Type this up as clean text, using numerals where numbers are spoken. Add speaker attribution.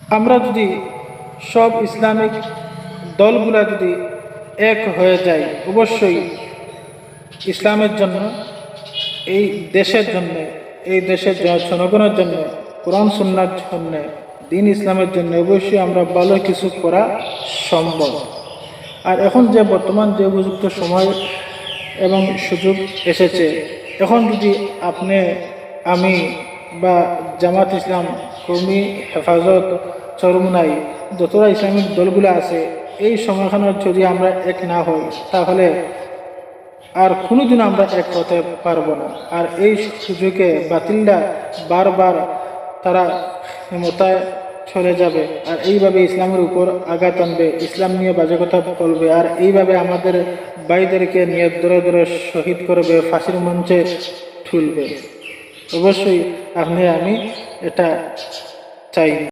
Speaker 1: আমরা যদি সব ইসলামিক দলগুলা যদি এক হয়ে যায়, অবশ্যই ইসলামের জন্য, এই দেশের জন্য, এই দেশের জনগণের জন্য, কোরআন সুন্নাহর জন্য, দিন ইসলামের জন্য অবশ্যই আমরা ভালো কিছু করা সম্ভব। আর এখন যে বর্তমান যে উপযুক্ত সময় এবং সুযোগ এসেছে, এখন যদি আপনি, আমি বা জামাত ইসলাম, কওমি হেফাজত, চরমুনাই, যতটা ইসলামিক দলগুলো আছে, এই সময়খানে যদি আমরা এক না হই, তাহলে আর কোনোদিন আমরা এক হতে পারবো না। আর এই সুযোগে বাতিলরা বারবার তারা ক্ষমতায় চলে যাবে, আর এইভাবে ইসলামের উপর আঘাত আনবে, ইসলাম নিয়ে বাজে কথা বলবে, আর এইভাবে আমাদের ভাইদেরকে নিয়ে ধরে ধরে শহীদ করবে, ফাঁসির মঞ্চে তুলবে। অবশ্যই আপনি আমি এটা চাই।